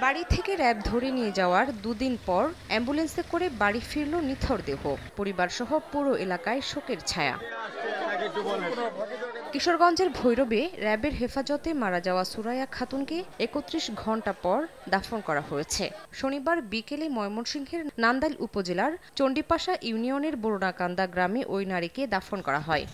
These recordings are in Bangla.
বাড়ি থেকে র‍্যাব ধরে নিয়ে যাওয়ার দুদিন পর অ্যাম্বুলেন্সে করে বাড়ি ফিরল নিথর দেহ। পরিবারসহ পুরো এলাকায় শোকের ছায়া। কিশোরগঞ্জের ভৈরবে র‍্যাবের হেফাজতে মারা যাওয়া সুরাইয়া খাতুনকে ৩১ ঘণ্টা পর দাফন করা হয়েছে। শনিবার বিকেলে ময়মনসিংহের নান্দাইল উপজেলার চণ্ডীপাশা ইউনিয়নের বরুণাকান্দা গ্রামে ওই নারীকে দাফন করা হয়।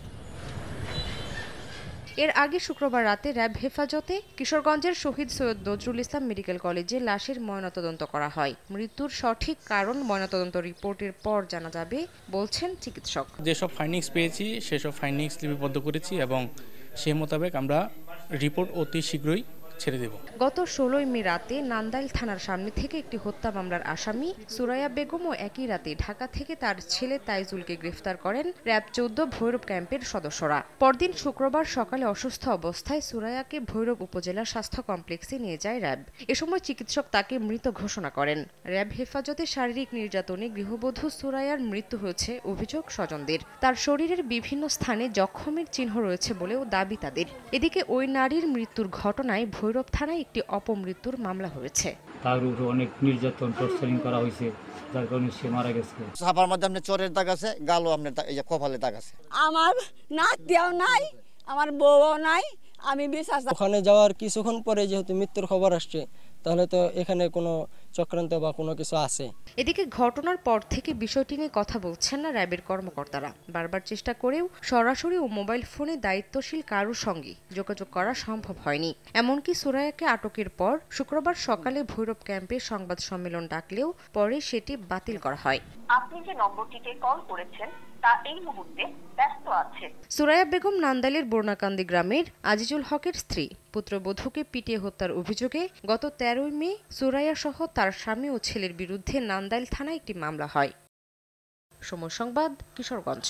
এর আগে শুক্রবার রাতে র‍্যাব হেফাজতে কিশোরগঞ্জের শহীদ সৈয়দ নজরুল ইসলাম মেডিকেল কলেজে লাশের ময়নাতদন্ত করা হয়। মৃত্যুর সঠিক কারণ ময়নাতদন্ত রিপোর্টের পর জানা যাবে বলছেন চিকিৎসক। যেসব ফাইন্ডিংস পেয়েছি সেসব ফাইন্ডিংস লিপিবদ্ধ করেছি এবং সেই মোতাবেক আমরা রিপোর্ট অতি শীঘ্রই ছেড়ে দেব। গত ১৬ মে রাতে নান্দাইল থানার সামনে থেকে একটি হত্যা মামলার আসামি সুরাইয়া বেগমও একই রাতে ঢাকা থেকে তার ছেলে তাইজুলকে গ্রেফতার করেন র‍্যাব ১৪ ভৈরব ক্যাম্পের সদস্যরা। পরদিন শুক্রবার সকালে অসুস্থ অবস্থায় সুরাইয়াকে ভৈরব উপজেলা স্বাস্থ্য কমপ্লেক্সে নিয়ে যায় র‍্যাব। এ সময় চিকিৎসক তাকে মৃত ঘোষণা করেন। র‍্যাব হেফাজতে শারীরিক নির্যাতনে গৃহবধূ সুরাইয়ার মৃত্যু হয়েছে অভিযোগ স্বজনদের। তার শরীরের বিভিন্ন স্থানে জখমের চিহ্ন রয়েছে বলেও দাবি তাদের। এদিকে ওই নারীর মৃত্যুর ঘটনায় ভৈরব থানায় একটি অপমৃত্যুর মামলা হয়েছে। তার উপর অনেক নির্যাতন টর্চারিং করা হয়েছে, যার কারণে সে মারা গেছে। ছাপার মধ্যে আপনার চোরের দাগ আছে, গালও আপনার এই যে কপালে দাগ আছে। আমার নাতিও নাই, আমার বউও নাই। আমি বিশ্বাস ওখানে যাওয়ার কিছুক্ষণ পরে যেহেতু মৃত্যুর খবর আসছে, তাহলে তো এখানে কোনো চক্রান্ত বা কোনো কিছু আছে। এদিকে ঘটনার পর থেকে বিষয়টি নিয়ে কথা বলছেন না র‍্যাবের কর্মকর্তারা। বারবার চেষ্টা করেও সরাসরি ও মোবাইল ফোনে দায়িত্বশীল কারোর সঙ্গে যোগাযোগ করা সম্ভব হয়নি। এমনকি সুরাইয়াকে আটকের পর শুক্রবার সকালে ভৈরব ক্যাম্পে সংবাদ সম্মেলন ডাকলেও পরে সেটি বাতিল করা হয়। আপনি যে নম্বরটিতে কল করেছেন তা এই মুহূর্তে ব্যস্ত আছে। সুরাইয়া বেগম নান্দাইলের বরুণাকান্দি গ্রামের আজিজুল হকের স্ত্রী। পুত্রবধূকে পিটিয়ে হত্যার অভিযোগে গত ১৩ মে সুরাইয়া সহ তার স্বামী ও ছেলের বিরুদ্ধে নান্দাইল থানায় একটি মামলা হয়। সময় সংবাদ, কিশোরগঞ্জ।